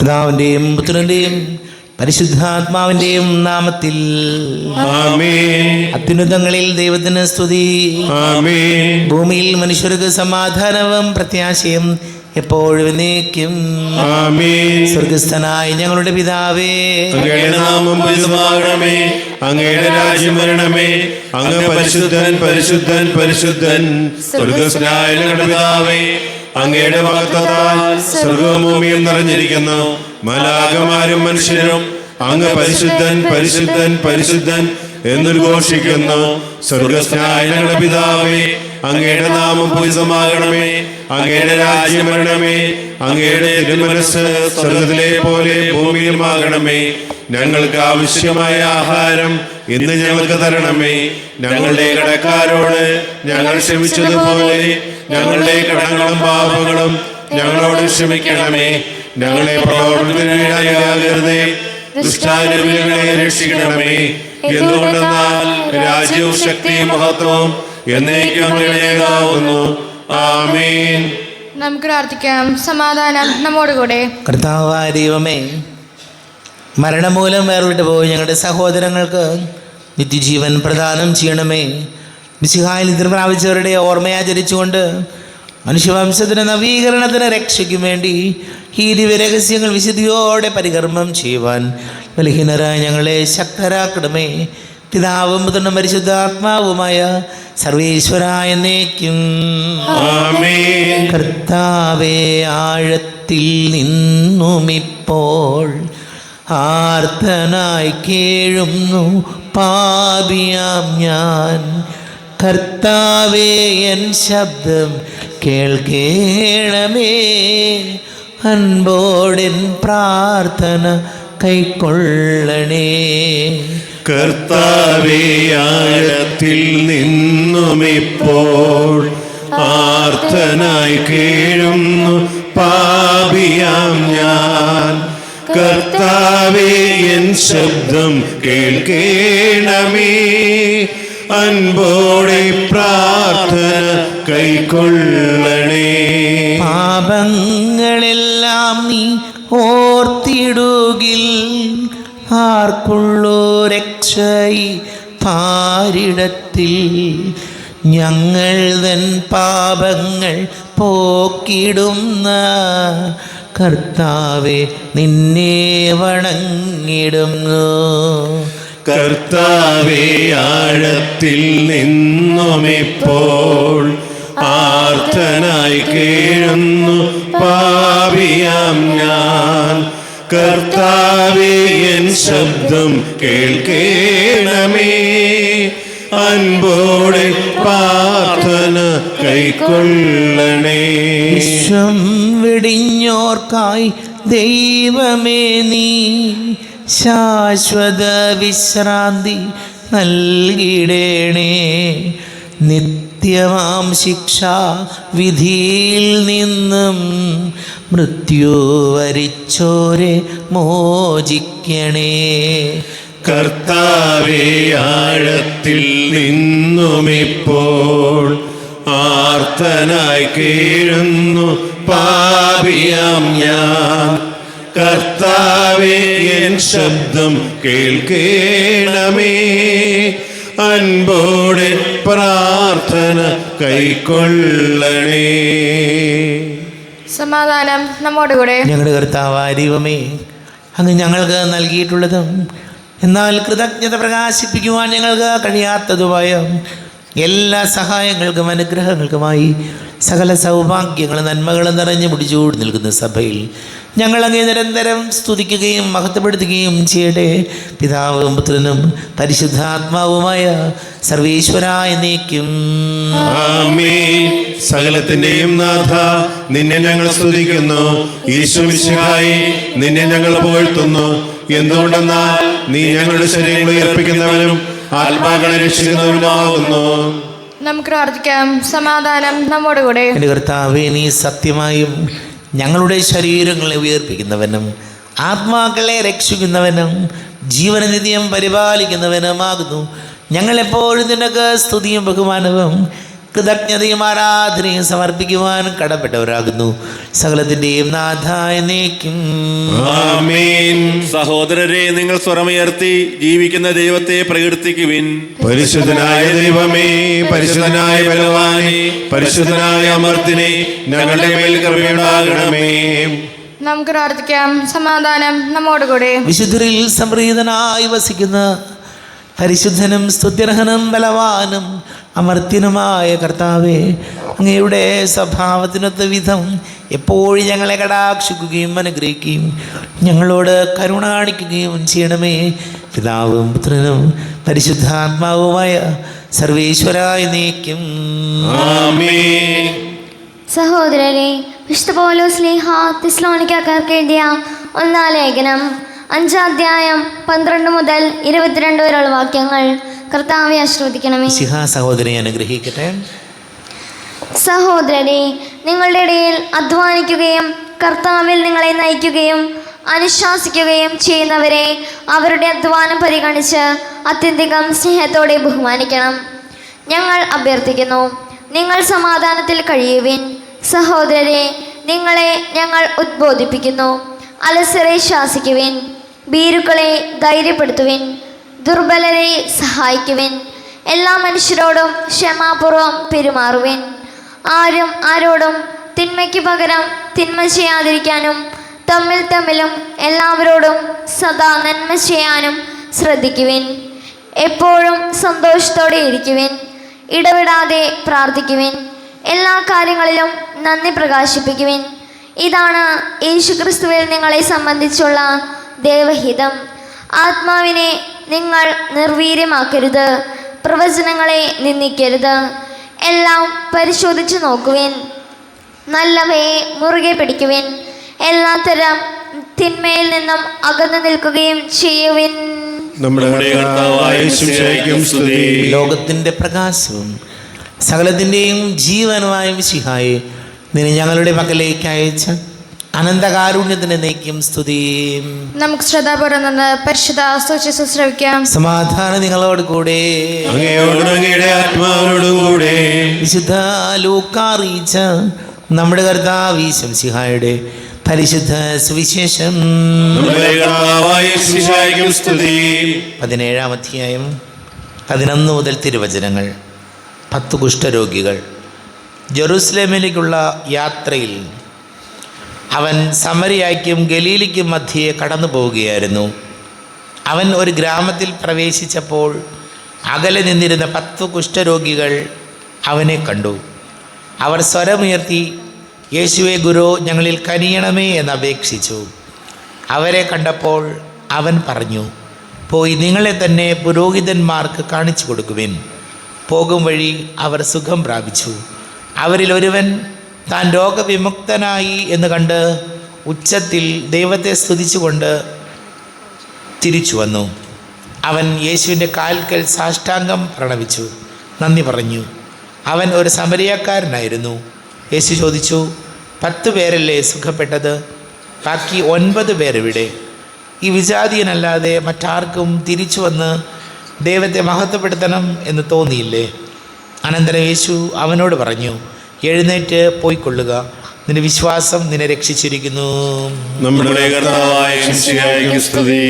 പിതാവിന്റെയും പുത്രന്റെയും പരിശുദ്ധാത്മാവിന്റെയും നാമത്തിൽ ആമേൻ. അത്യുന്നതങ്ങളിൽ ദൈവത്തിന് സ്തുതി. ആമേൻ. ഭൂമിയിൽ മനുഷ്യർക്ക് സമാധാനവും പ്രത്യാശയും എപ്പോഴും എന്നേക്കും. ആമേൻ. സ്വർഗസ്ഥനായ ഞങ്ങളുടെ പിതാവേ, അങ്ങയുടെ നാമം പൂജിതമാകണമേ. അങ്ങയുടെ രാജ്യം വരണമേ. അങ്ങ് പരിശുദ്ധൻ പരിശുദ്ധൻ പരിശുദ്ധൻ. സ്വർഗ്ഗസ്ഥനായ ഞങ്ങളുടെ പിതാവേ, അങ്ങയുടെ മഹത്വത്താൽ സ്വർഗ്ഗവും ഭൂമിയും നിറഞ്ഞിരിക്കുന്നു. മാലാഖമാരും മനുഷ്യരും അങ്ങ് പരിശുദ്ധൻ പരിശുദ്ധൻ പരിശുദ്ധൻ എന്നുദ്ഘോഷിക്കുന്നു. സ്വർഗ്ഗസ്ഥനായ ഞങ്ങളുടെ പിതാവേ, അങ്ങയുടെ നാമം പൂജിതമാകണമേ. അങ്ങയുടെ രാജ്യം വരണമേ. അങ്ങയുടെ തിരുമനസ്സ് സ്വർഗ്ഗത്തിലെ പോലെ ഭൂമിയിലുമാകണമേ. ഞങ്ങൾക്ക് ആവശ്യമായ ആഹാരം ഇന്ന് ഞങ്ങൾക്ക് തരണമേ. ഞങ്ങളുടെ കടക്കാരോട് ഞങ്ങൾ ക്ഷമിച്ചതുപോലെ ഞങ്ങളുടെ കടങ്ങളും പാപങ്ങളും ഞങ്ങളോട് ക്ഷമിക്കണമേ. ഞങ്ങളെ പ്രലോഭനത്തിനിടയാകരുതേ, ദുഷ്ടാരൂപികളെ രക്ഷിക്കണമേ. എന്തുകൊണ്ടെന്നാൽ രാജ്യവും ശക്തിയും മഹത്വവും എന്നേക്കും അങ്ങയുടേതാകുന്നു. ആമേൻ. നമുക്ക് പ്രാർത്ഥിക്കാം. സമാധാനം നമ്മോടുകൂടെ. കർത്താവായ ദൈവമേ, മരണം മൂലം വേർവിട്ട് പോയി ഞങ്ങളുടെ സഹോദരങ്ങൾക്ക് നിത്യജീവൻ പ്രദാനം ചെയ്യണമേ. മിശിഹായിൽ നിദ്ര പ്രാപിച്ചവരുടെ ഓർമ്മയാചരിച്ചുകൊണ്ട് മനുഷ്യവംശത്തിന് നവീകരണത്തിന് രക്ഷയ്ക്കും വേണ്ടി ഈ ദിവ്യരഹസ്യങ്ങൾ വിശുദ്ധിയോടെ പരികർമ്മം ചെയ്യുവാൻ ബലഹീനരായ ഞങ്ങളെ ശക്തരാക്കണമേ. പിതാവും പുത്രനും പരിശുദ്ധാത്മാവുമായ സർവേശ്വരായ എന്നേക്കും. ആമേൻ. കർത്താവേ, ആഴത്തിൽ നിന്നുമിപ്പോൾ ആർത്തനായി കേഴുന്നു പാപിയാം ഞാൻ. കർത്താവേ, എൻ ശബ്ദം കേൾക്കേണമേ. അൻപോടിൻ പ്രാർത്ഥന കൈക്കൊള്ളണേ. കർത്താവേ, ആഴത്തിൽ നിന്നുമിപ്പോൾ ആർത്തനായി കേഴുന്നു പാപിയാം ഞാൻ. കർത്താവേ, എൻ ശബ്ദം കേൾക്കേണമേ. അൻപോടെ പ്രാർത്ഥന കൈക്കൊള്ളണേ. പാപങ്ങളെല്ലാം നീ ഓർത്തിടുകിൽ ആർക്കുള്ളോ രക്ഷയി പാരിടത്തിൽ. ഞങ്ങൾ തൻ പാപങ്ങൾ പോക്കിടുന്ന കർത്താവെ, നിന്നെ വണങ്ങിടുന്നു. കർത്താവേ, ആഴത്തിൽ നിന്നുമിപ്പോൾ ആർത്തനായി കേഴുന്നു പാപിയാം ഞാൻ. കർത്താവേ, എൻ ശബ്ദം കേൾക്കേണമേ. അൻപോടെ പ്രാർത്ഥന കൈക്കൊള്ളണേ. വിശ്വം വെടിഞ്ഞോർക്കായി ദൈവമേ, നീ ശാശ്വത വിശ്രാന്തി നൽകിടേണേ. നിത്യമാം ശിക്ഷാ വിധിയിൽ നിന്നും മൃത്യു വരിച്ചോരെ മോചിക്കണേ. കർത്താവേ, ആഴത്തിൽ നിന്നുമിപ്പോൾ ആർത്തനായി കേഴുന്നു പാപിയാം ഞാൻ. കർത്താവേ, എൻ ശബ്ദം കേൾക്കേണമേ. അൻപോടെ പ്രാർത്ഥന കൈക്കൊള്ളണേ. സമാധാനം നമ്മോടുകൂടെ. ഞങ്ങളുടെ കർത്താവായ ദൈവമേ, അങ്ങ് ഞങ്ങൾക്ക് നൽകിയിട്ടുള്ളതും എന്നാൽ കൃതജ്ഞത പ്രകാശിപ്പിക്കുവാൻ ഞങ്ങൾക്ക് കഴിയാത്തതുമായ എല്ലാ സഹായങ്ങൾക്കും അനുഗ്രഹങ്ങൾക്കുമായി സകല സൗഭാഗ്യങ്ങളും നന്മകളും നിറഞ്ഞു പിടിച്ചുകൂടി നിൽക്കുന്ന സഭയിൽ ഞങ്ങളങ്ങേ നിരന്തരം സ്തുതിക്കുകയും മഹത്വപ്പെടുത്തുകയും ചെയ്യട്ടെ. പിതാവും പുത്രനും പരിശുദ്ധാത്മാവുമായ സർവേശ്വരായ എന്നേക്കും. ആമേൻ. സകലത്തിന്റെയും നാഥ, നിന്നെ ഞങ്ങൾ സ്തുതിക്കുന്നു. ഈശോമിശിഹായി, നിന്നെ ഞങ്ങൾ പുകഴ്ത്തുന്നു. എന്തുകൊണ്ടെന്നാൽ നീ ഞങ്ങളുടെ ശരീരങ്ങൾ ഉയർപ്പിക്കുന്നവനും ആത്മാക്കളെ രക്ഷിക്കുന്നവനുമാകുന്നു. നമുക്ക് പ്രാർത്ഥിക്കാം. സമാധാനം നമ്മോടുകൂടെ. എൻ്റെ കർത്താവേ, നീ സത്യമായും ഞങ്ങളുടെ ശരീരങ്ങളെ ഉയർപ്പിക്കുന്നവനും ആത്മാക്കളെ രക്ഷിക്കുന്നവനും ജീവനനിത്യം പരിപാലിക്കുന്നവനുമാകുന്നു. ഞങ്ങളെപ്പോഴും നിനക്ക് സ്തുതിയും ബഹുമാനവും കൃതജ്ഞതയും ആരാധനയും സമർപ്പിക്കുവാൻ കടപ്പെട്ടവരാകുന്നു. സകലത്തിൻ്റെയും നാഥായ എന്നേക്കും. ആമേൻ. സഹോദരരെ, നിങ്ങൾ സ്വരമുയർത്തി ജീവിക്കുന്ന ദൈവത്തെ പ്രകീർത്തിക്കുവിൻ. പരിശുദ്ധനായ ദൈവമേ, പരിശുദ്ധനായ ബലവാനേ, പരിശുദ്ധനായ അമർത്തിനെ, ഞങ്ങളുടെ മേൽ കൃപയുണ്ടാകണമേ. നമുക്ക് പ്രാർത്ഥിക്കാം. സമാധാനം നമ്മോടുകൂടെ. വിശുദ്ധരിൽ സംപ്രീതനായി വസിക്കുന്ന പരിശുദ്ധനും സ്തുത്യർഹനും ബലവാനും അമർത്യനുമായ കർത്താവേ, അങ്ങയുടെ സ്വഭാവത്തിനൊത്ത വിധം എപ്പോഴും ഞങ്ങളെ കടാക്ഷിക്കുകയും അനുഗ്രഹിക്കുകയും ഞങ്ങളോട് കരുണ കാണിക്കുകയും ചെയ്യണമേ. പിതാവും പുത്രനും പരിശുദ്ധാത്മാവുമായ സർവേശ്വരായ എന്നേക്കും. ആമേൻ. സഹോദരരെ, വിശുദ്ധ പൗലോസ് ശ്ലീഹ തെസ്സലോനിക്കക്കാർക്ക് എഴുതിയ 1-ാം ലേഖനം 5-ാം അധ്യായം 12 മുതൽ 22 വരെയുള്ള വാക്യങ്ങൾ കർത്താവെ ആശ്രവദിക്കണമേ. സഹോദരനെ അനുഗ്രഹിക്കട്ടെ. സഹോദരരെ, നിങ്ങളുടെ ഇടയിൽ അധ്വാനിക്കുകയും കർത്താവിൽ നിങ്ങളെ നയിക്കുകയും അനുശാസിക്കുകയും ചെയ്യുന്നവരെ അവരുടെ അധ്വാനം പരിഗണിച്ച് അത്യധികം സ്നേഹത്തോടെ ബഹുമാനിക്കണം. ഞങ്ങൾ അഭ്യർത്ഥിക്കുന്നു, നിങ്ങൾ സമാധാനത്തിൽ കഴിയുവിൻ. സഹോദരരെ, നിങ്ങളെ ഞങ്ങൾ ഉദ്ബോധിപ്പിക്കുന്നു. അലസരെ ശാസിക്കുവിൻ, ഭീരുക്കളെ ധൈര്യപ്പെടുത്തുവിൻ, ദുർബലരെ സഹായിക്കുവിൻ. എല്ലാ മനുഷ്യരോടും ക്ഷമാപൂർവം പെരുമാറുവിൻ. ആരും ആരോടും തിന്മയ്ക്ക് പകരം തിന്മ ചെയ്യാതിരിക്കാനും തമ്മിലും എല്ലാവരോടും സദാ നന്മ ചെയ്യാനും ശ്രദ്ധിക്കുവിൻ. എപ്പോഴും സന്തോഷത്തോടെ ഇരിക്കുവിൻ. ഇടവിടാതെ പ്രാർത്ഥിക്കുവിൻ. എല്ലാ കാര്യങ്ങളിലും നന്ദി പ്രകാശിപ്പിക്കുവിൻ. ഇതാണ് യേശുക്രിസ്തുവിൽ നിങ്ങളെ സംബന്ധിച്ചുള്ള ദൈവഹിതം. ആത്മാവിനെ നിങ്ങൾ നിർവീര്യമാക്കരുത്, പ്രവചനങ്ങളെ നിന്ദിക്കരുത്. എല്ലാം പരിശോധിച്ചു നോക്കുവിൻ, നല്ലവയെ മുറുകെ പിടിക്കുവിൻ. എല്ലാത്തരം തിന്മയിൽ നിന്നും അകന്നു നിൽക്കുകയും ചെയ്യുവിൻ. നമ്മുടെ കർത്താവായ യേശുവിനും സ്തുതി. ലോകത്തിൻ്റെ പ്രകാശവും സകലത്തിൻ്റെയും ജീവനുമായ മിശിഹായെ നിന്നെ ഞങ്ങളുടെ മക്കളിലേക്ക് അയച്ച അനന്തകാരുണ്യത്തിന് നയിക്കും സ്തുതി. നമുക്ക് ശ്രദ്ധാപൂർവം നിന്ന് പരിശുദ്ധ സുവിശേഷം ശ്രവിക്കാം. സമാധാനം നിങ്ങളോട് കൂടെ. അങ്ങയോടും അങ്ങയുടെ ആത്മാവിനോടും കൂടെ. വിശുദ്ധ ലൂക്കാ അറിയിച്ച നമ്മുടെ കർത്താവ് ഈശോ മിശിഹായുടെ പരിശുദ്ധ സുവിശേഷം. നമ്മുടെ കർത്താവായ യേശുവിനും സ്തുതി. 17-ാം അധ്യായം 11 മുതൽ തിരുവചനങ്ങൾ. 10 കുഷ്ഠരോഗികൾ. ജെറുസലേമിലേക്കുള്ള യാത്രയിൽ അവൻ സമരിയായ്ക്കും ഗലീലിക്കും മധ്യേ കടന്നു പോവുകയായിരുന്നു. അവൻ ഒരു ഗ്രാമത്തിൽ പ്രവേശിച്ചപ്പോൾ അകലെ നിന്നിരുന്ന 10 കുഷ്ഠരോഗികൾ അവനെ കണ്ടു. അവർ സ്വരമുയർത്തി, യേശുവേ ഗുരു, ഞങ്ങളിൽ കനിയണമേ എന്നപേക്ഷിച്ചു. അവരെ കണ്ടപ്പോൾ അവൻ പറഞ്ഞു, പോയി നിങ്ങളെ തന്നെ പുരോഹിതന്മാർക്ക് കാണിച്ചു കൊടുക്കുവിൻ. പോകും വഴി അവർ സുഖം പ്രാപിച്ചു. അവരിൽ ഒരുവൻ താൻ രോഗവിമുക്തനായി എന്ന് കണ്ട് ഉച്ചത്തിൽ ദൈവത്തെ സ്തുതിച്ചുകൊണ്ട് തിരിച്ചു വന്നു. അവൻ യേശുവിൻ്റെ കാൽക്കൽ സാഷ്ടാംഗം പ്രണമിച്ചു, നന്ദി പറഞ്ഞു. അവൻ ഒരു സമരിയക്കാരനായിരുന്നു. യേശു ചോദിച്ചു, 10 പേരല്ലേ സുഖപ്പെട്ടത്? ബാക്കി 9 പേരെവിടെ? ഈ വിജാതീയനല്ലാതെ മറ്റാർക്കും തിരിച്ചു വന്ന് ദൈവത്തെ മഹത്വപ്പെടുത്തണം എന്ന് തോന്നിയില്ലേ? അനന്തരം യേശു അവനോട് പറഞ്ഞു, എഴുന്നേറ്റ് പോയിക്കൊള്ളുക, നിന്റെ വിശ്വാസം നിന്നെ രക്ഷിച്ചിരിക്കുന്നു. നമ്മുടെ കർത്താവായ യേശുവിനും സ്തുതി.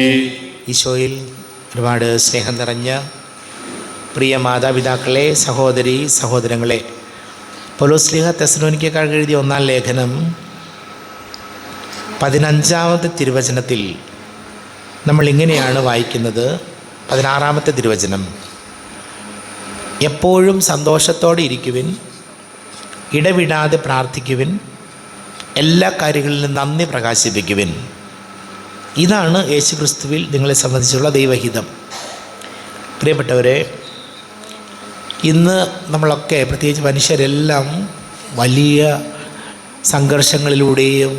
ഈശോയിൽ ഒരുപാട് സ്നേഹം നിറഞ്ഞ പ്രിയ മാതാപിതാക്കളെ, സഹോദരി സഹോദരങ്ങളെ, പൗലോസ് ശ്ലീഹ തെസ്സലോനിക്കക്കാർക്ക് എഴുതിയ 1-ാം ലേഖനം 15-ാമത്തെ തിരുവചനത്തിൽ നമ്മൾ ഇങ്ങനെയാണ് വായിക്കുന്നത്. 16-ാമത്തെ തിരുവചനം, എപ്പോഴും സന്തോഷത്തോടെ ഇരിക്കുവിൻ, ഇടവിടാതെ പ്രാർത്ഥിക്കുവിൻ, എല്ലാ കാര്യങ്ങളിലും നന്ദി പ്രകാശിപ്പിക്കുവിൻ. ഇതാണ് യേശുക്രിസ്തുവിൽ നിങ്ങളെ സംബന്ധിച്ചുള്ള ദൈവഹിതം. പ്രിയപ്പെട്ടവരെ, ഇന്ന് നമ്മളൊക്കെ, പ്രത്യേകിച്ച് മനുഷ്യരെല്ലാം വലിയ സംഘർഷങ്ങളിലൂടെയും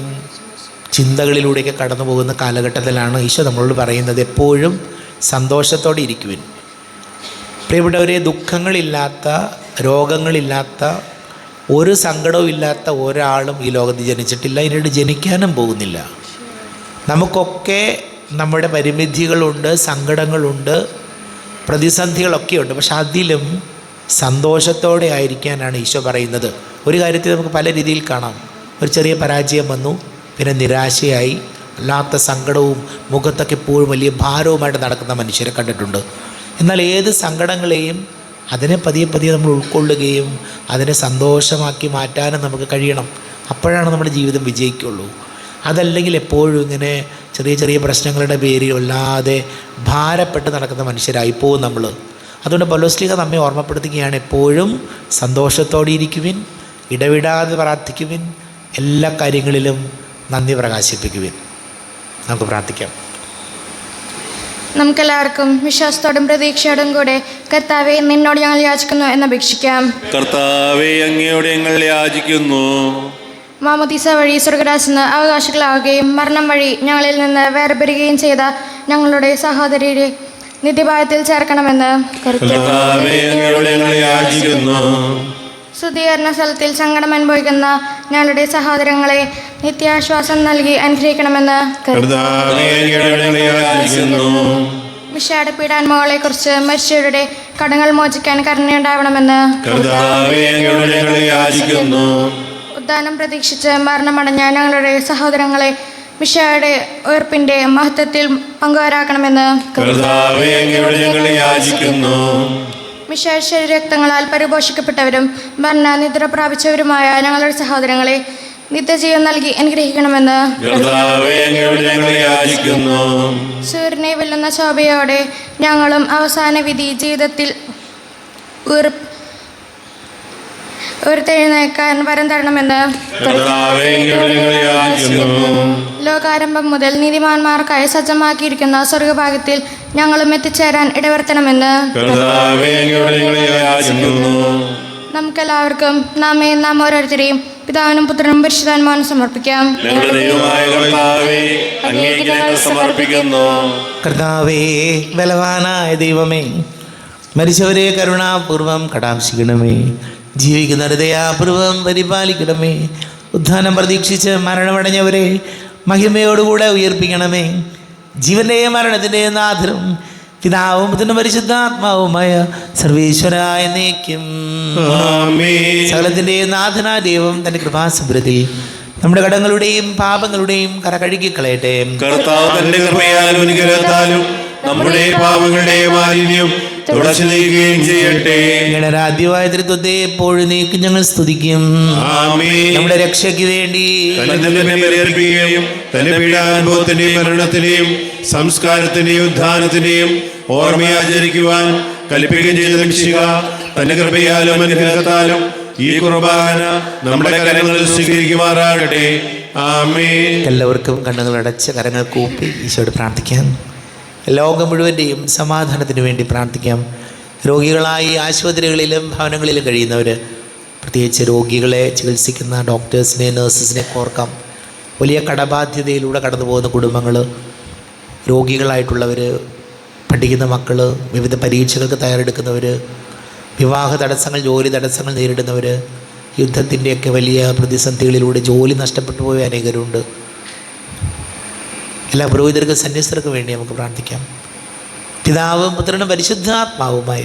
ചിന്തകളിലൂടെയൊക്കെ കടന്നു പോകുന്ന കാലഘട്ടത്തിലാണ് ഈശോ നമ്മളോട് പറയുന്നത്, എപ്പോഴും സന്തോഷത്തോടെ ഇരിക്കുവിൻ. പ്രിയപ്പെട്ടവരെ, ദുഃഖങ്ങളില്ലാത്ത, രോഗങ്ങളില്ലാത്ത, ഒരു സങ്കടവും ഇല്ലാത്ത ഒരാളും ഈ ലോകത്ത് ജനിച്ചിട്ടില്ല, ഇതിനോട് ജനിക്കാനും പോകുന്നില്ല. നമുക്കൊക്കെ നമ്മുടെ പരിമിതികളുണ്ട്, സങ്കടങ്ങളുണ്ട്, പ്രതിസന്ധികളൊക്കെ ഉണ്ട്. പക്ഷെ അതിലും സന്തോഷത്തോടെ ആയിരിക്കാനാണ് ഈശോ പറയുന്നത്. ഒരു കാര്യത്തിൽ നമുക്ക് പല രീതിയിൽ കാണാം. ഒരു ചെറിയ പരാജയം വന്നു, പിന്നെ നിരാശയായി, അല്ലാത്ത സങ്കടവും മുഖത്തൊക്കെ എപ്പോഴും വലിയ ഭാരവുമായിട്ട് നടക്കുന്ന മനുഷ്യരെ കണ്ടിട്ടുണ്ട്. എന്നാൽ ഏത് സങ്കടങ്ങളെയും അതിനെ പതിയെ പതിയെ നമ്മൾ ഉൾക്കൊള്ളുകയും അതിനെ സന്തോഷമാക്കി മാറ്റാനും നമുക്ക് കഴിയണം. അപ്പോഴാണ് നമ്മുടെ ജീവിതം വിജയിക്കുള്ളൂ. അതല്ലെങ്കിൽ എപ്പോഴും ഇങ്ങനെ ചെറിയ ചെറിയ പ്രശ്നങ്ങളുടെ പേരിൽ വല്ലാതെ ഭാരപ്പെട്ട് നടക്കുന്ന മനുഷ്യരായിപ്പോവും നമ്മൾ. അതുകൊണ്ട് പൗലോസ്ലീഹ നമ്മെ ഓർമ്മപ്പെടുത്തുകയാണ്, എപ്പോഴും സന്തോഷത്തോടെ ഇരിക്കുവിൻ, ഇടവിടാതെ പ്രാർത്ഥിക്കുവിൻ, എല്ലാ കാര്യങ്ങളിലും നന്ദി പ്രകാശിപ്പിക്കുവിൻ. നമുക്ക് പ്രാർത്ഥിക്കാം. നമുക്കെല്ലാവർക്കും വിശ്വാസത്തോടും പ്രതീക്ഷയോടും കൂടെ കർത്താവെ, നിന്നോട് ഞങ്ങൾ യാചിക്കുന്നു എന്നപേക്ഷിക്കാം. കർത്താവേ, അങ്ങയോട് ഞങ്ങൾ യാചിക്കുന്നു. മാമോദീസ വഴി സ്വർഗരാജന് അവകാശികളാവുകയും മരണം വഴി ഞങ്ങളിൽ നിന്ന് വേർപിരിയുകയും ചെയ്ത ഞങ്ങളുടെ സഹോദരിയെ നിത്യഭാഗത്തിൽ ചേർക്കണമെന്ന് കർത്താവേ, അങ്ങയോട് ഞങ്ങൾ യാചിക്കുന്നു. ശുദ്ധീകരണ സ്ഥലത്തിൽ സങ്കടം അനുഭവിക്കുന്ന ഞങ്ങളുടെ സഹോദരങ്ങളെ നിത്യാശ്വാസം നൽകി അനുഗ്രഹിക്കണമെന്ന് കർത്താവേ, അങ്ങയോട് ഞങ്ങൾ യാചിക്കുന്നു. മിശിഹായുടെ പീഡാനുഭവങ്ങളെ കുറിച്ച് മരിച്ചവരുടെ കടങ്ങൾ മോചിക്കാൻ കരുണയുണ്ടാവണമെന്ന് കർത്താവേ, അങ്ങയോട് ഞങ്ങൾ യാചിക്കുന്നു. ഉദ്ധാനം പ്രതീക്ഷിച്ച് മരണമടഞ്ഞ ഞങ്ങളുടെ സഹോദരങ്ങളെ മിശിഹായുടെ ഉയർപ്പിന്റെ മഹത്വത്തിൽ പങ്കുവരാക്കണമെന്ന് കർത്താവേ, അങ്ങയോട് ഞങ്ങൾ യാചിക്കുന്നു. മിശിഹായുടെ ശരീരരക്തങ്ങളാൽ പരിപോഷിക്കപ്പെട്ടവരും നിദ്ര പ്രാപിച്ചവരുമായ ഞങ്ങളുടെ സഹോദരങ്ങളെ നിത്യജീവൻ നൽകി അനുഗ്രഹിക്കണമെന്ന് കർത്താവേ, അങ്ങയോട് ഞങ്ങൾ യാചിക്കുന്നു. സൂര്യനെ വെല്ലുന്ന ശോഭയോടെ ഞങ്ങളും അവസാന വിധി ജീവിതത്തിൽ ഉയർത്തെഴുന്നേൽക്കാൻ വരം തരണമെന്ന് കർത്താവേ, അങ്ങയോട് ഞങ്ങൾ യാചിക്കുന്നു. ലോകാരംഭം മുതൽ നീതിമാന്മാർക്കായി സജ്ജമാക്കിയിരിക്കുന്ന സ്വർഗഭാഗത്തിൽ ഞങ്ങളും എത്തിച്ചേരാൻ ഇടവരുത്തണമെന്ന് കർത്താവേ, അങ്ങയോട് ഞങ്ങൾ യാചിക്കുന്നു. നമുക്കെല്ലാവർക്കും നാം ഓരോരുത്തരെയും പിതാവിനും പുത്രനും പരിശുദ്ധാത്മാവിനും സമർപ്പിക്കാം. ഞങ്ങളുടെ ദൈവമായ കർത്താവേ, അങ്ങേക്ക് ഞങ്ങൾ സമർപ്പിക്കുന്നു. കർത്താവേ, ബലവാനായ ദൈവമേ, മരിച്ചവരെ കരുണാപൂർവം കടാക്ഷിക്കണമേ, ജീവിക്കുന്നവരെ ദയാപൂർവം പരിപാലിക്കണമേ, ഉദ്ധാനം പ്രതീക്ഷിച്ച് മരണമടഞ്ഞവരെ മഹിമയോടുകൂടെ ഉയർപ്പിക്കണമേ. ജീവന്റെയും മരണത്തിൻ്റെയും നാഥനും പിതാവും പുത്രനും പരിശുദ്ധാത്മാവുമായ സർവേശ്വരായ എന്നേക്കും ആമേൻ. സകലത്തിൻ്റെയും നാഥനായ ദൈവം തൻ്റെ കൃപാസമുദ്രത്തിൽ നമ്മുടെ കടങ്ങളുടെയും പാപങ്ങളുടെയും കര കഴുകിക്കളയട്ടെ. കർത്താവ് തന്റെ കൃപയാലും അനുഗ്രഹത്താലും നമ്മുടെ പാപങ്ങളുടെ മാലിന്യം തുടച്ചു നീക്കുകയും ചെയ്യട്ടെ. ഗണരാധ്യമായ തൃത്വത്തെ എപ്പോഴും നീക്കും ഞങ്ങൾ സ്തുതിക്കും. ആമേൻ. നമ്മുടെ രക്ഷയ്ക്ക് വേണ്ടി തന്നെ ബലിയർപ്പിക്കുകയും തന്റെ പീഡാനുഭവത്തിന്റെയും മരണത്തിന്റെയും സംസ്കാരത്തിന്റെയും ഉദ്ധാനത്തിന്റെയും ഓർമ്മയാചരിക്കുവാൻ കൽപ്പിക്കുകയും ചെയ്ത മിശിഹ തന്റെ കൃപയാലും അനുഗ്രഹത്താലും ഈ കുർബാന നമ്മുടെ കരങ്ങളിൽ സ്വീകരിക്കുമാറാകട്ടെ. ആമേൻ. എല്ലാവർക്കും കണ്ണുകൾ അടച്ച് കരങ്ങൾ കൂപ്പി ഈശോയോട് പ്രാർത്ഥിക്കാം. ലോകം മുഴുവൻ്റെയും സമാധാനത്തിന് വേണ്ടി പ്രാർത്ഥിക്കാം. രോഗികളായി ആശുപത്രികളിലും ഭവനങ്ങളിലും കഴിയുന്നവർ, പ്രത്യേകിച്ച് രോഗികളെ ചികിത്സിക്കുന്ന ഡോക്ടേഴ്സിനെ നഴ്സസിനെ ഓർക്കാം. വലിയ കടബാധ്യതയിലൂടെ കടന്നു പോകുന്ന കുടുംബങ്ങൾ, രോഗികളായിട്ടുള്ളവർ, പഠിക്കുന്ന മക്കൾ, വിവിധ പരീക്ഷകൾക്ക് തയ്യാറെടുക്കുന്നവർ, വിവാഹ തടസ്സങ്ങൾ, ജോലി തടസ്സങ്ങൾ നേരിടുന്നവർ, യുദ്ധത്തിൻ്റെയൊക്കെ വലിയ പ്രതിസന്ധികളിലൂടെ ജോലി നഷ്ടപ്പെട്ടു പോയ അനേകരുണ്ട്. എല്ലാ പുരോഹിതർക്കും സന്യസ്തർക്കും വേണ്ടി നമുക്ക് പ്രാർത്ഥിക്കാം. പിതാവും പുത്രനും പരിശുദ്ധാത്മാവുമായ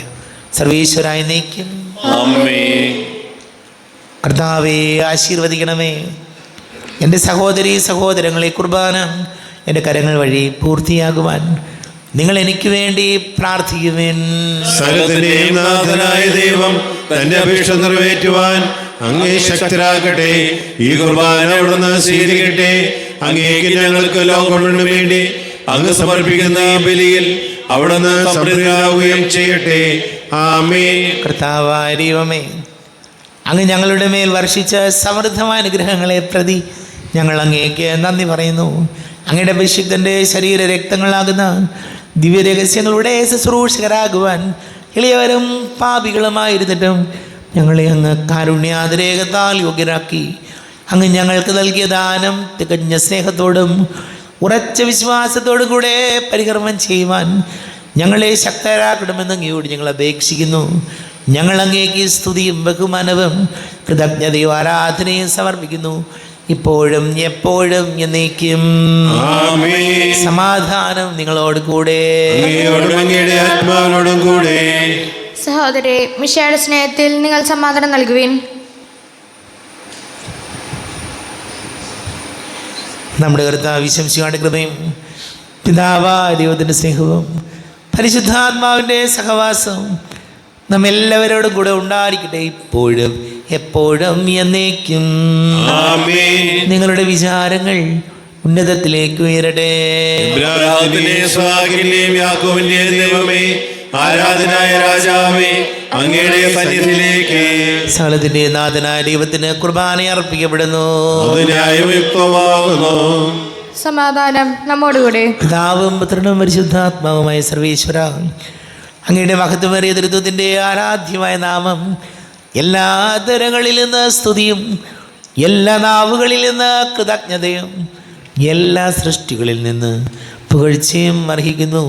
സർവേശ്വരായ എന്നേക്കും ആമേൻ. കർത്താവേ, ആശീർവദിക്കണമേ. എൻ്റെ സഹോദരീ സഹോദരങ്ങളെ, കുർബാന എൻ്റെ കരങ്ങൾ വഴി പൂർത്തിയാകുവാൻ നിങ്ങൾ എനിക്ക് വേണ്ടി പ്രാർത്ഥിക്കുവിൻ. സകലത്തിന്റെയും നാഥനായ ദൈവം തന്റെ അപേക്ഷ നിറവേറ്റുവാൻ അങ്ങേ ശക്തരാകട്ടെ. ഈ കുർബാന അവിടുന്ന് സ്വീകരിക്കട്ടെ. അങ്ങേക്ക് ഞങ്ങൾക്ക് ലോകം മുഴുവനും വേണ്ടി അങ്ങ് സമർപ്പിക്കുന്ന ഈ ബലിയിൽ അവിടുന്ന് സംപ്രീതനാവുകയും ചെയ്യട്ടെ. ആമേൻ. കർത്താവായ ദൈവമേ, അങ്ങ് ഞങ്ങളുടെ മേൽ വർഷിച്ച സമൃദ്ധമായ അനുഗ്രഹങ്ങളെ പ്രതി ഞങ്ങൾ അങ്ങേക്ക് നന്ദി പറയുന്നു. അങ്ങയുടെ അഭിഷിക്തൻ്റെ ശരീര രക്തങ്ങളാകുന്ന ദിവ്യരഹസ്യങ്ങളുടെ ശുശ്രൂഷകരാകുവാൻ എളിയവരും പാപികളുമായിരുന്നിട്ടും ഞങ്ങളെ അങ്ങ് കാരുണ്യാതിരേകത്താൽ യോഗ്യരാക്കി. അങ്ങ് ഞങ്ങൾക്ക് നൽകിയ ദാനം തികഞ്ഞ സ്നേഹത്തോടും ഉറച്ച വിശ്വാസത്തോടും കൂടെ പരികർമ്മം ചെയ്യുവാൻ ഞങ്ങളെ ശക്തരാക്കണമെന്ന് അങ്ങയോട് ഞങ്ങൾ അപേക്ഷിക്കുന്നു. ഞങ്ങൾ അങ്ങേക്ക് സ്തുതിയും ബഹുമാനവും കൃതജ്ഞതയും ആരാധനയും സമർപ്പിക്കുന്നു, ഇപ്പോഴും എപ്പോഴും എന്നേക്കും. ആമേൻ. സമാധാനം നിങ്ങളോട് കൂടെ. അങ്ങയോടും അങ്ങയുടെ ആത്മാവിനോടും കൂടെ. സഹോദരരെ, മിശിഹായുടെ സ്നേഹത്തിൽ നിങ്ങൾ സമാധാനം നൽകുവിൻ. നമ്മുടെ കർത്താവ് ശംസിയുടെ കൃപയും പിതാവായ ദൈവത്തിൻ്റെ സ്നേഹവും പരിശുദ്ധാത്മാവിൻ്റെ സഹവാസവും നമ്മെല്ലാവരോടും കൂടെ ഉണ്ടായിരിക്കട്ടെ, ഇപ്പോഴും എപ്പോഴും എന്നേക്കും. ആമേൻ. നിങ്ങളുടെ വിചാരങ്ങൾ ഉന്നതത്തിലേക്ക് ഉയരട്ടെ. ഇബ്രാഹിമിന്റെയും ഇസ്ഹാക്കിന്റെയും യാക്കോബിന്റെയും ദൈവമേ, ആരാധനായ രാജാവേ, അങ്ങയുടെ സന്നിധിയിലേക്ക് സകലത്തിന്റെ നാഥനായ ദൈവത്തിന് കുർബാന അർപ്പിക്കപ്പെടുന്നു. അത് ന്യായയുക്തമാകുന്നു. സമാധാനം നമ്മോടുകൂടെ. പിതാവും പുത്രനും പരിശുദ്ധാത്മാവുമായ സർവേശ്വര, അങ്ങയുടെ മഹത്വമേറിയ തൃത്വത്തിൻ്റെ ആരാധ്യമായ നാമം എല്ലാ തരങ്ങളിൽ നിന്ന് സ്തുതിയും എല്ലാ നാവുകളിൽ നിന്ന് കൃതജ്ഞതയും എല്ലാ സൃഷ്ടികളിൽ നിന്ന് പുകഴ്ചയും അർഹിക്കുന്നു.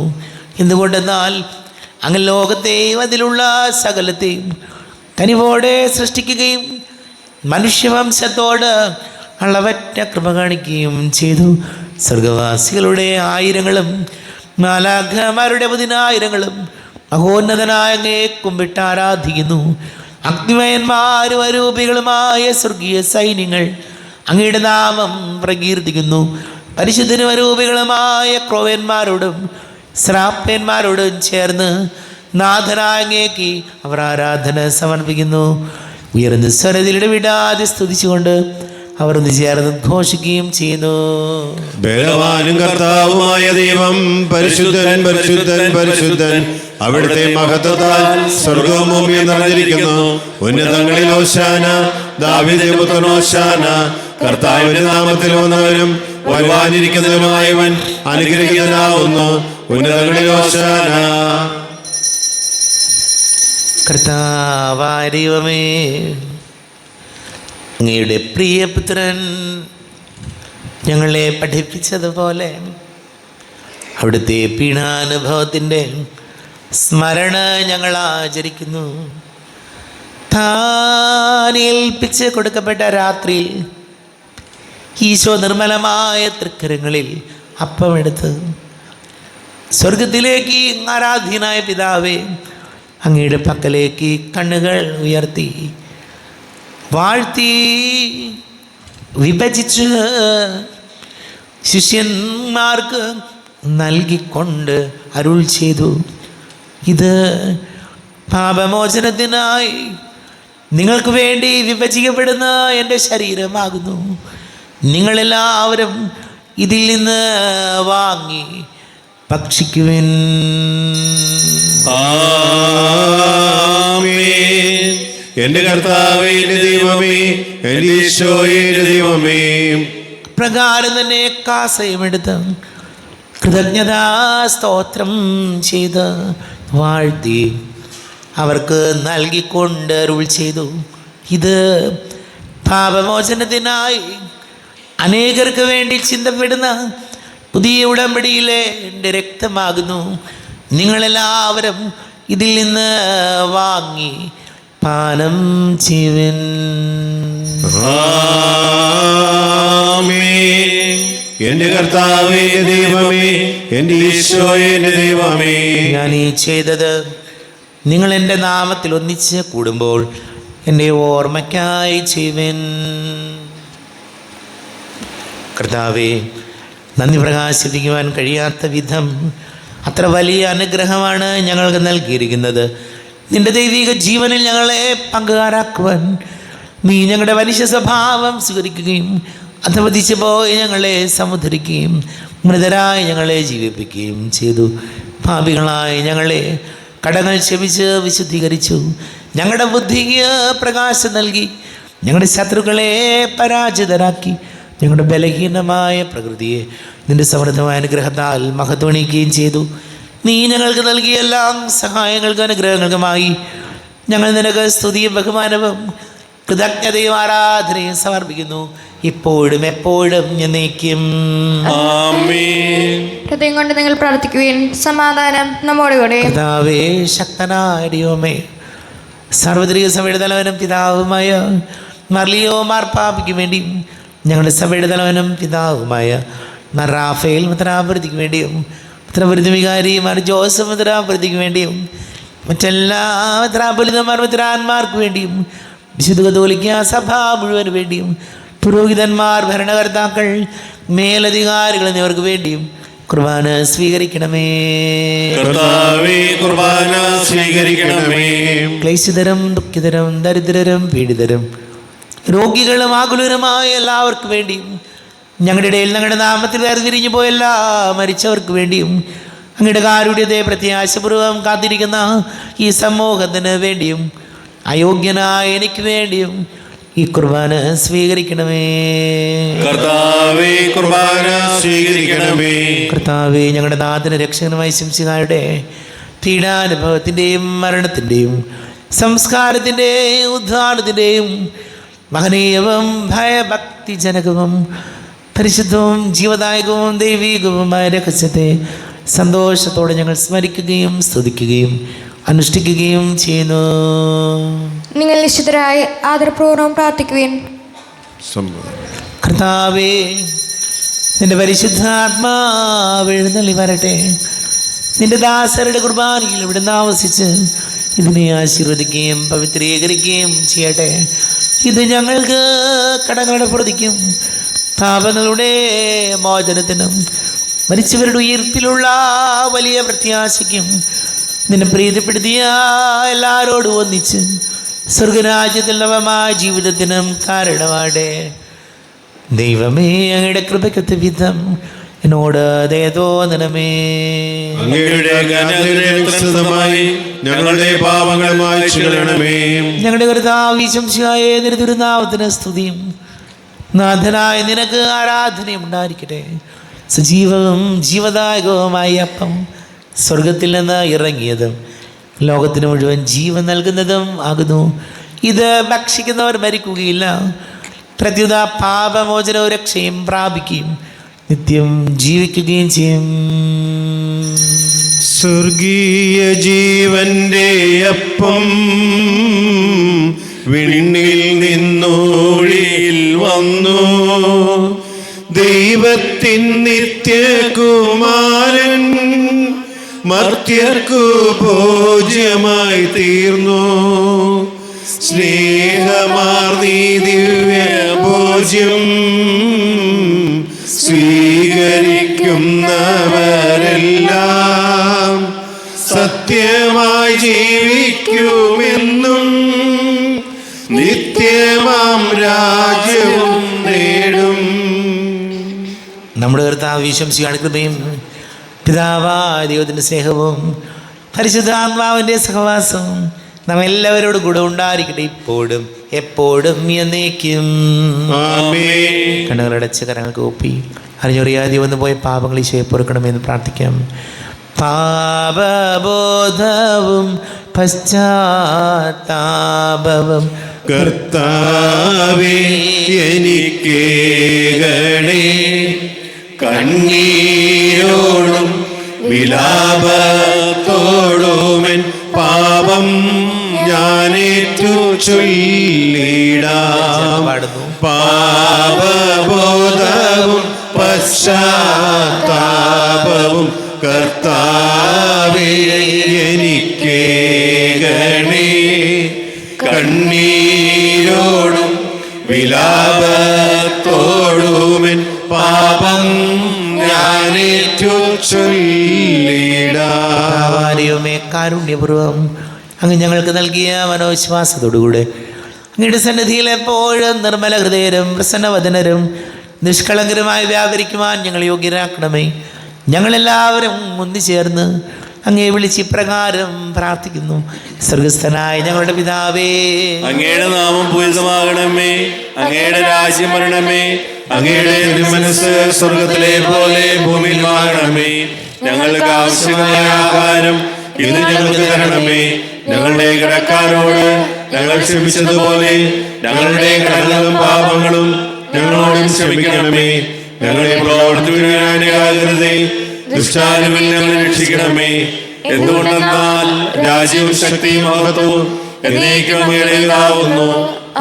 എന്തുകൊണ്ടെന്നാൽ അങ്ങ് ലോകത്തെയും അതിലുള്ള സകലത്തെയും കനിവോടെ സൃഷ്ടിക്കുകയും മനുഷ്യവംശത്തോട് അളവറ്റ കൃപ കാണിക്കുകയും ചെയ്തു. സ്വർഗവാസികളുടെ ആയിരങ്ങളും മാലാഖമാരുടെ 10,000 മഹോന്നതനായ അങ്ങയെ കുമ്പിട്ട് ആരാധിക്കുന്നു. അഗ്നിമയന്മാരും അരൂപികളുമായ സ്വർഗീയ സൈന്യങ്ങൾ അങ്ങയുടെ നാമം പ്രകീർത്തിക്കുന്നു. പരിശുദ്ധനും അരൂപികളുമായ ക്രോവന്മാരോടും ശ്രാപ്പന്മാരോടും ചേർന്ന് നാഥനായ അങ്ങേക്ക് അവർ ആരാധന സമർപ്പിക്കുന്നു. ഉയർന്ന സ്വരത്തിലിട വിടാതെ സ്തുതിച്ചുകൊണ്ട് അവർ ഒന്ന് ചേർന്ന് ഘോഷിക്കുകയും ചെയ്യുന്നു. ബലവാനും കർത്താവുമായ ദൈവം പരിശുദ്ധൻ പരിശുദ്ധൻ പരിശുദ്ധൻ, അവിടുത്തെ മഹത്വത്താൽ സ്വർഗവും ഭൂമിയും നിറഞ്ഞിരിക്കുന്നു. ഉന്നതങ്ങളിൽ ഓശാന, ദാവീദിന്റെ പുത്രൻ ഓശാന. കർത്താവിന്റെ നാമത്തിൽ വന്നവനും വരുവാനിരിക്കുന്നവനുമായവൻ അനുഗ്രഹീതനാവുന്നു. ഉന്നതങ്ങളിൽ ഓശാന. കർത്താവായ ദൈവമേ, അങ്ങയുടെ പ്രിയപുത്രൻ ഞങ്ങളെ പഠിപ്പിച്ചതുപോലെ അവിടുത്തെ പീഡാനുഭവത്തിൻ്റെ സ്മരണ ഞങ്ങൾ ആചരിക്കുന്നു. താൻ ഏൽപ്പിച്ച് കൊടുക്കപ്പെട്ട രാത്രിയിൽ ഈശോ നിർമ്മലമായ തൃക്കരങ്ങളിൽ അപ്പമെടുത്ത് സ്വർഗത്തിലേക്ക് ആരാധ്യനായ പിതാവേ, അങ്ങയുടെ പക്കലേക്ക് കണ്ണുകൾ ഉയർത്തി വാഴ്ത്തി വിഭജിച്ച് ശിഷ്യന്മാർക്ക് നൽകിക്കൊണ്ട് അരുൾ ചെയ്തു, ഇത് പാപമോചനത്തിനായി നിങ്ങൾക്ക് വേണ്ടി വിഭജിക്കപ്പെടുന്ന എൻ്റെ ശരീരമാകുന്നു. നിങ്ങളെല്ലാവരും ഇതിൽ നിന്ന് വാങ്ങി ഭക്ഷിക്കുവിൻ. ആമേൻ. എന്റെ കർത്താവേ, എന്റെ ദൈവമേ, എന്റെ ഈശോയേ, എന്റെ ദൈവമേ. പ്രകാരം തന്നെ കാസയുമെടുത്ത് കൃതജ്ഞതാ സ്തോത്രം ചെയ്ത് വാഴ്ത്തി അവർക്ക് നൽകിക്കൊണ്ട് അരുൾ ചെയ്തു, ഇത് പാപമോചനത്തിനായി അനേകർക്ക് വേണ്ടി ചിന്തപ്പെടുന്ന പുതിയ ഉടമ്പടിയിലെ എൻ്റെ രക്തമാകുന്നു. നിങ്ങളെല്ലാവരും ഇതിൽ നിന്ന് വാങ്ങി പാനം ചെയ്യുവിൻ. ആമേൻ. എന്റെ കർത്താവേ, എന്റെ ദൈവമേ, എന്റെ ഈശോയേ, എന്റെ ദൈവമേ. ഞാൻ ഈ ചെയ്തത് നിങ്ങൾ എൻ്റെ നാമത്തിൽ ഒന്നിച്ച് കൂടുമ്പോൾ എൻ്റെ ഓർമ്മയ്ക്കായി ചെയ്യുവിൻ. കർത്താവേ, നന്ദി പ്രകാശിപ്പിക്കുവാൻ കഴിയാത്ത വിധം അത്ര വലിയ അനുഗ്രഹമാണ് ഞങ്ങൾക്ക് നൽകിയിരിക്കുന്നത്. നിന്റെ ദൈവിക ജീവനിൽ ഞങ്ങളെ പങ്കുകാരാക്കുവാൻ നീ ഞങ്ങളുടെ മനുഷ്യ സ്വഭാവം സ്വീകരിക്കുകയും അധപതിച്ചു പോയി ഞങ്ങളെ സമുദ്ധരിക്കുകയും മൃതരായി ഞങ്ങളെ ജീവിപ്പിക്കുകയും ചെയ്തു. പാപികളായി ഞങ്ങളെ കടങ്ങൾ ക്ഷമിച്ച് വിശുദ്ധീകരിച്ചു. ഞങ്ങളുടെ ബുദ്ധിക്ക് പ്രകാശം നൽകി ഞങ്ങളുടെ ശത്രുക്കളെ പരാജിതരാക്കി ഞങ്ങളുടെ ബലഹീനമായ പ്രകൃതിയെ നിന്റെ സമൃദ്ധമായ അനുഗ്രഹത്താൽ മഹത്വണിക്കുകയും ചെയ്തു. നീ ഞങ്ങൾക്ക് നൽകിയ എല്ലാ സഹായങ്ങൾക്കും അനുഗ്രഹങ്ങൾക്കുമായി ഞങ്ങൾ നിനക്ക് സ്തുതിയും ബഹുമാനവും കൃതജ്ഞതയും ആരാധനയും സമർപ്പിക്കുന്നു, ഇപ്പോഴും എപ്പോഴും എന്നേക്കും. ആമേൻ. ഹൃദയം കൊണ്ട് നിങ്ങൾ പ്രാർത്ഥിക്കുകയും സമാധാനം നമ്മോടുകൂടെ. കർത്താവേ, ശക്തനായ ദൈവമേ, സാർവത്രിക സഭയുടെ തലവനും പിതാവുമായ മർലിയോ മാർപ്പാപ്പയ്ക്ക് വേണ്ടിയും ഞങ്ങളുടെ സഭയുടെ തലവനും പിതാവുമായ റാഫേൽ മുദ്രാപ്രതിക്ക് വേണ്ടിയും മുദ്രാപ്രതി വികാരി മാർ ജോസഫ് മുദ്രാപ്രതിക്ക് വേണ്ടിയും മറ്റെല്ലാ മെത്രാപ്പൊലീത്തമാർ മെത്രാന്മാർക്ക് വേണ്ടിയും വിശുദ്ധ കത്തോലിക്ക സഭ മുഴുവന് വേണ്ടിയും പുരോഹിതന്മാർ, ഭരണകർത്താക്കൾ, മേലധികാരികൾ എന്നിവർക്ക് വേണ്ടിയും കുർബാന സ്വീകരിക്കണമേ. കർത്താവേ, കുർബാന സ്വീകരിക്കണമേ. ക്ലേശിതരും ദുഃഖിതരും ദരിദ്രരും പീഡിതരും രോഗികളും ആകുലരുമായ എല്ലാവർക്കും വേണ്ടിയും ഞങ്ങളുടെ ഇടയിൽ ഞങ്ങളുടെ നാമത്തിൽ വേർതിരിഞ്ഞു പോയ എല്ലാ മരിച്ചവർക്ക് വേണ്ടിയും അങ്ങയുടെ കാരുണ്യത്തെ പ്രത്യാശപൂർവ്വം കാത്തിരിക്കുന്ന ഈ സമൂഹത്തിന് വേണ്ടിയും അയോഗ്യനായ എനിക്ക് വേണ്ടിയും ഈ കുർബാന സ്വീകരിക്കണമേ. കർത്താവേ, കുർബാന സ്വീകരിക്കണമേ. കർത്താവേ, ഞങ്ങളുടെ നാഥന രക്ഷകനുമായ ശംസിഹായുടെ പീഡാനുഭവത്തിൻ്റെയും മരണത്തിൻ്റെയും സംസ്കാരത്തിൻ്റെയും ഉദ്ധാനത്തിൻ്റെയും മഹനീയവും ഭയഭക്തിജനകവും പരിശുദ്ധവും ജീവദായകവും ദൈവീകവുമായ രഹസ്യത്തെ സന്തോഷത്തോടെ ഞങ്ങൾ സ്മരിക്കുകയും സ്തുതിക്കുകയും അനുഷ്ഠിക്കുകയും ചെയ്യുന്നു. നിങ്ങൾ നിശ്ചിതരായി ആദരപൂർവ്വം പ്രാർത്ഥിക്കുവിൻ. കർത്താവേ, നിന്റെ പരിശുദ്ധാത്മാവ് എഴുന്നള്ളി വരട്ടെ. നിന്റെ ദാസരുടെ കുർബാനയിൽ ഇവിടെ ആവസിച്ച് ഇതിനെ ആശീർവദിക്കുകയും പവിത്രീകരിക്കുകയും ചെയ്യട്ടെ. ഇത് ഞങ്ങൾക്ക് കടങ്ങളുടെ പ്രതിക്കും പാപങ്ങളുടെ മോചനത്തിനും മരിച്ചവരുടെ ഉയർപ്പിലുള്ള വലിയ പ്രത്യാശയ്ക്കും നിന്നെ പ്രീതിപ്പെടുത്തിയ എല്ലാവരോടും ഒന്നിച്ച് സ്വർഗരാജ്യത്തിൽ നവമായ ജീവിതത്തിനും കാരണമാടെ. ദൈവമേ, അങ്ങയുടെ കൃപയ്ക്കൊത്ത വിധം എന്നോട് ദയ തോന്നണമേ. അങ്ങയുടെ അനുഗ്രഹമായി ഞങ്ങളുടെ പാപങ്ങൾ മായ്ച്ചു കളയണമേ. ഞങ്ങളുടെ കർത്താവ് ശംസിഹായ നിന്റെ തിരുനാമത്തിന് സ്തുതിയും നാഥനായ നിനക്ക് ആരാധനയും ഉണ്ടായിരിക്കട്ടെ. സജീവവും ജീവദായകവുമായ അപ്പം സ്വർഗത്തിൽ നിന്ന് ഇറങ്ങിയതും ലോകത്തിന് മുഴുവൻ ജീവൻ നൽകുന്നതും ആകുന്നു. ഇത് ഭക്ഷിക്കുന്നവർ മരിക്കുകയില്ല, പ്രത്യുത പാപമോചനവും രക്ഷയും പ്രാപിക്കുകയും നിത്യം ജീവിക്കുകയും ചെയ്യും. സ്വർഗീയ ജീവന്റെ അപ്പം വിണ്ണിൽ നിന്നോഴിയിൽ വന്നു. ദൈവത്തിൻ നിത്യകുമാരൻ മർത്യർക്കു ഭോജ്യമായി തീർന്നു. സ്നേഹമാർന്നീ ദിവ്യ ഭോജ്യം സ്വീകരിക്കുന്നവരെല്ലാം സത്യമായി ജീവിക്കുമെന്നും നിത്യമാം രാജ്യവും നേടും. നമ്മുടെ കർത്താവ് ശംസിഹായുടെ കൃപയും പിതാവായ ദൈവത്തിൻ്റെ സ്നേഹവും പരിശുദ്ധാത്മാവിൻ്റെ സഹവാസവും നാം എല്ലാവരോടും കൂടെ ഉണ്ടായിരിക്കട്ടെ, ഇപ്പോഴും എപ്പോഴും എന്നേക്കും. കണ്ണുകളടച്ച് കരങ്ങൾക്ക് ഒപ്പി അറിഞ്ഞറിയാതെ വന്നു പോയ പാപങ്ങൾ ഈശോയെ പൊറുക്കണമെന്ന് പ്രാർത്ഥിക്കാം. പാപബോധവും പശ്ചാത്താപവും കർത്താവേ എനിക്കേകണേ. കണ്ണീരോടും വിലാപത്തോടുമെൻ പാപം ഞാനേറ്റു ചൊല്ലിടാം. പാപബോധവും പശ്ചാത്താപവും കർത്താവേ എനിക്കേകണേ. കണ്ണീരോടും വിലാപത്തോടുമെൻ പാപം ഞാനേറ്റു ചൊല്ലിടാം. കാരുണ്യപൂർവം അങ്ങ് ഞങ്ങൾക്ക് നൽകിയ മനോവിശ്വാസത്തോടുകൂടെ അങ്ങയുടെ സന്നിധിയിൽ എപ്പോഴും നിർമ്മല ഹൃദയരും പ്രസന്നവദനരും നിഷ്കളങ്കരുമായി വ്യാപരിക്കുവാൻ ഞങ്ങൾ യോഗ്യരാക്കണമേ. ഞങ്ങളെല്ലാവരും ഒന്നുചേർന്ന് അങ്ങയെ വിളിച്ച് ഇപ്രകാരം പ്രാർത്ഥിക്കുന്നു. സ്വർഗസ്ഥനായ ഞങ്ങളുടെ പിതാവേ, അങ്ങയുടെ നാമം പൂജിതമാകണമേ. അങ്ങയുടെ രാജ്യം വരണമേ. അങ്ങയുടെ മനസ്സ് സ്വർഗത്തിലെ പോലെ ഭൂമിയിലാകണമേ. ഞങ്ങൾക്ക് ആവശ്യമായ ആഹാരം ഇന്ന് ഞങ്ങൾക്ക് തരണമേ. ഞങ്ങളുടെ കടക്കാരോട് ഞങ്ങൾ ക്ഷമിച്ചതുപോലെ ഞങ്ങളുടെ കടങ്ങളും പാപങ്ങളും ഞങ്ങളോടും ക്ഷമിക്കണമേ. ഞങ്ങളെ പ്രവർത്തിക്കാനാകരുതേ, ദുഷ്ടാനുവിൽ ഞങ്ങളെ രക്ഷിക്കണമേ. എന്തുകൊണ്ടെന്നാൽ രാജ്യവും ശക്തിയും മഹത്വവും എന്നേക്കും അങ്ങയുടേതാവുന്നു.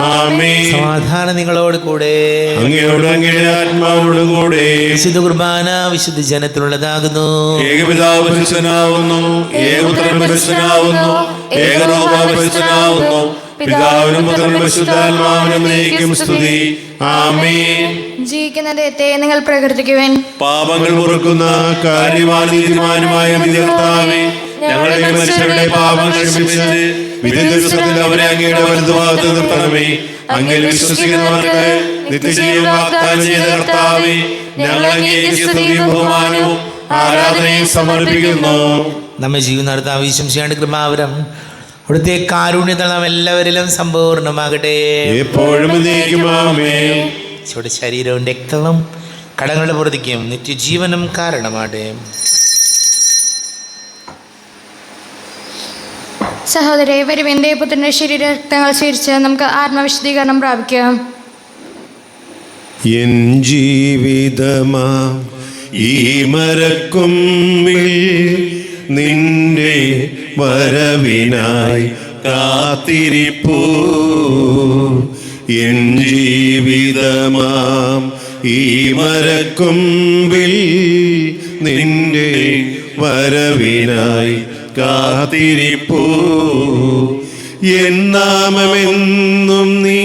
ആമേൻ. സമാധാനം നിങ്ങളോട് കൂടെ. അങ്ങയോടും അങ്ങയുടെ ആത്മാവോടും കൂടെ. വിശുദ്ധ കുർബാന വിശുദ്ധ ജനത്തിലുള്ളതാകുന്നു. ഏകപിതാവ് പരിശുദ്ധനാവുന്നു, ഏകപുത്രൻ പരിശുദ്ധനാവുന്നു, ഏകരൂപ പരിശുദ്ധനാവുന്നു. പിതാവിനും പുത്രനും പരിശുദ്ധാത്മാവിനും എന്നേക്കും സ്തുതി. ആമേൻ. ജീവിക്കുന്ന ദൈവത്തെ നിങ്ങൾ പ്രകീർത്തിക്കുവിൻ. പാപങ്ങൾ പൊറുക്കുന്ന കാര്യവാനും നീതിമാനുമായ കർത്താവേ, ഞങ്ങളുടെ മനുഷ്യരുടെ പാപങ്ങൾ ക്ഷമിച്ച് വിധി ദിവസത്തിൽ അവരെ അങ്ങയുടെ വലതുഭാഗത്ത് നിർത്തണമേ. അങ്ങയിൽ വിശ്വസിക്കുന്നവർക്ക് നിത്യജീവൻ വാഗ്ദാനം ചെയ്ത കർത്താവേ, ഞങ്ങൾ അങ്ങേക്ക് സ്തുതിയും ബഹുമാനവും ആരാധനയും സമർപ്പിക്കുന്നു. നമ്മെ ജീവിതം നടത്താൻ വിശ്വസിക്കാണ്ട് കൃപാവരം അവിടുത്തെ കാരുണ്യത്തിൽ നാം എല്ലാവരിലും സമ്പൂർണ്ണമാകട്ടെ. എപ്പോഴും എന്നേക്കും ആമേൻ. ഈശോയുടെ ശരീരവും രക്തവും കടങ്ങളുടെ പുറത്തേക്കും നിത്യജീവനും കാരണമാട്ടെ. സഹോദരെ, വരുവിൻ്റെ പുത്രൻ്റെ ശരീര രക്തങ്ങൾ സ്വീകരിച്ച് നമുക്ക് ആത്മവിശുദ്ധീകരണം പ്രാപിക്കാം. എൻ ജീവിതമാ ഈ മരക്കൊമ്പിൽ നിന്റെ വരവിനായി കാത്തിരിപ്പൂ. എൻ ജീവിതമാം ഈ മരക്കൊമ്പിൽ നിന്റെ വരവിനായി കാത്തിരിപ്പൂ. എൻ നാമമെന്നും നീ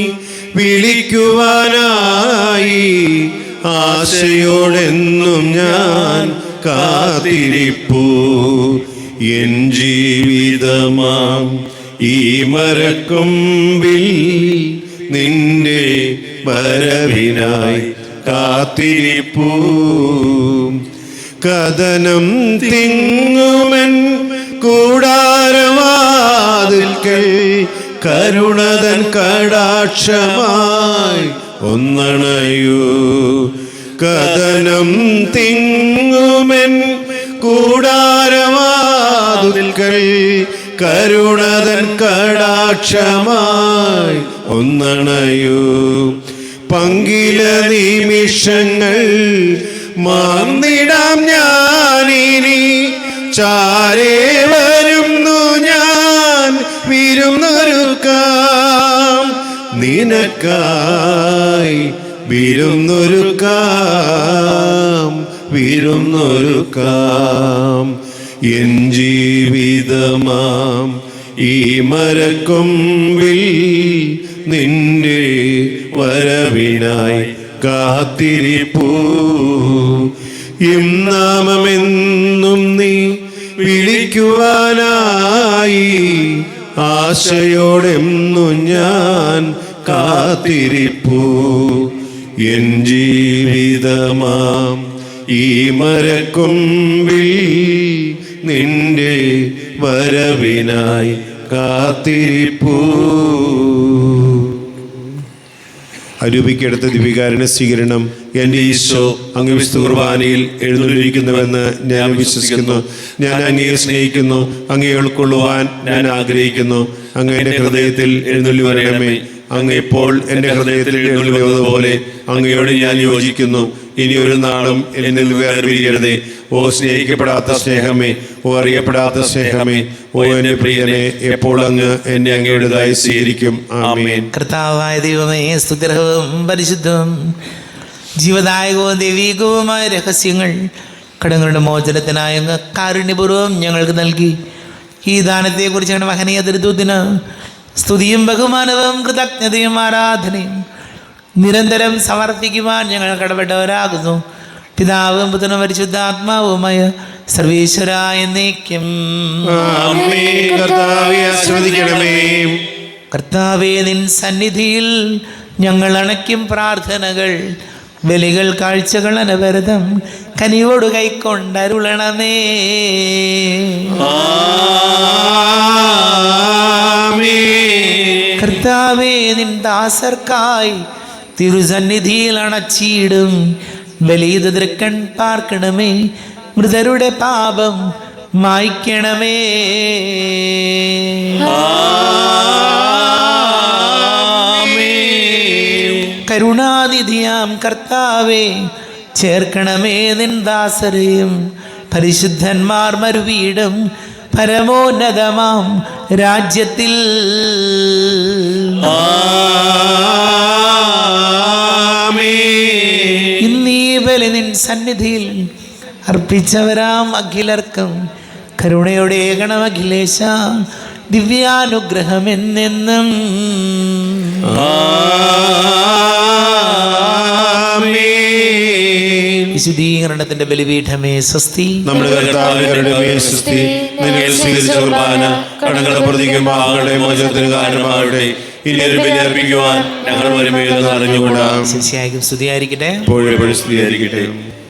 വിളിക്കുവാനായി ആശയോടെന്നും ഞാൻ കാത്തിരിപ്പൂ. എൻ ജീവിതമാം ഈ മരക്കൊമ്പിൽ നിന്റെ വരവിനായി കാത്തിരിപ്പൂ. കഥനം തിങ്ങുമൻ കൂടാരവാതിൽക്കൽ കരുണതൻ കടാക്ഷമായി ഒന്നണയൂ. കഥനം തിങ്ങുമൻ കൂടാരവാതിൽക്കൽ കരുണതൻ കടാക്ഷമായി ഒന്നണയൂ. പങ്കില നിമിഷങ്ങൾ മാർന്നിടാം ഞാനിനി, ചാരേ വരുന്നു ഞാൻ വിരുന്നൊരുക്കാം. നിനക്കായി വിരുന്നൊരുക്കാം, വിരുന്നൊരുക്കാം. എൻ ജീവിതമാം ഈ മരക്കൊമ്പിൽ നിന്റെ വരവിനായി കാത്തിരിപ്പൂ. ഇന്നാമെന്നും നീ വിളിക്കുവാനായി ആശയോടെന്നും ഞാൻ കാത്തിരിപ്പൂ. എൻ ജീവിതമാം ഈ മരക്കൊമ്പിൽ നിന്റെ വരവിനായി കാത്തിരിപ്പൂ. അരൂപിക്കടുത്ത ദിവികാരണ സ്വീകരണം. എൻ്റെ ഈശോ അങ്ങ് വിശുദ്ധ കുർബാനയിൽ എഴുന്നള്ളിരിക്കുന്നുവെന്ന് ഞാൻ വിശ്വസിക്കുന്നു. ഞാൻ അങ്ങയെ സ്നേഹിക്കുന്നു, അങ്ങയെ ഉൾക്കൊള്ളുവാൻ ഞാൻ ആഗ്രഹിക്കുന്നു. അങ്ങ് എൻ്റെ ഹൃദയത്തിൽ എഴുന്നള്ളി വരണമേ. അങ്ങ് ഇപ്പോൾ എൻ്റെ ഹൃദയത്തിൽ എഴുന്നള്ളി വന്നതുപോലെ അങ്ങയോട് ഞാൻ യോജിക്കുന്നു. ഇനി ഒരു നാളും എന്നിൽ വേർപിരിയരുതേ. ഓ സ്നേഹിക്കപ്പെടാത്ത സ്നേഹമേ, ഓ അറിയപ്പെടാത്ത സ്നേഹമേ, ഓ എൻ്റെ പ്രിയനെ, എപ്പോൾ അങ്ങ് എന്നെ അങ്ങയുടേതായി സ്വീകരിക്കും. ആമേൻ. കർത്താവായ ദൈവമേ, സ്തുതിർഹവും പരിശുദ്ധവും ജീവദായകവും ദൈവീകവുമായ രഹസ്യങ്ങൾ കടങ്ങളുടെ മോചനത്തിനായ അങ്ങ് കാരുണ്യപൂർവ്വം ഞങ്ങൾക്ക് നൽകി. ഈ ദാനത്തെക്കുറിച്ച് ഞങ്ങളുടെ മഹനീയ ദൃദൂതിന് സ്തുതിയും ബഹുമാനവും കൃതജ്ഞതയും ആരാധനയും നിരന്തരം സമർപ്പിക്കുവാൻ ഞങ്ങൾ കടപ്പെട്ടവരാകുന്നു. പിതാവും പുത്രനും പരിശുദ്ധാത്മാവുമായ സർവേശ്വരായ എന്നേക്കും. കർത്താവേ, നിൻ സന്നിധിയിൽ ഞങ്ങൾ അണയ്ക്കും പ്രാർത്ഥനകൾ, ബലികൾ, കാഴ്ചകൾ അനവരതം കനിവോട് കൈക്കൊണ്ടരുളണമേ. കർത്താവേ, നിൻ ദാസർക്കായി തിരുസന്നിധിയിൽ അണച്ചിടും ബലിത ദൃക്കൺ പാർക്കണമേ. മൃതരുടെ പാപം മായ്ക്കണമേ. കരുണാനിധിയാം കർത്താവേ, ചേർക്കണമേ നിൻ ദാസരെയും പരിശുദ്ധന്മാർ മരുവീടും പരമോന്നതമാം രാജ്യത്തിൽ. ഇന്നീ ബലി നിൻ സന്നിധിയിൽ അർപ്പിച്ചവരാം അഖിലർക്കും കരുണയോടെ ഏകണം അഖിലേശ, ദിവ്യാനുഗ്രഹം എന്നെന്നും. വിശുദ്ധീകരണത്തിന്റെ ബലിപീഠമേ സ്വസ്തി. നമ്മുടെ കർത്താവിന്റെ സ്വസ്തി. നിങ്ങൾ സ്വീകരിച്ച കുർബാന കടങ്ങളുടെ പ്രതിക്കും പാപങ്ങളുടെ മോചനത്തിന് കാരണമാകട്ടെ. ഇനി ഒരു ബലി അർപ്പിക്കുവാൻ ഞങ്ങൾ വരുമെന്ന് അറിഞ്ഞുകൂടാ. ശിഷ്യായിരിക്കും സ്തുതിയായിരിക്കട്ടെ. എപ്പോഴും സ്തുതിയായിരിക്കട്ടെ.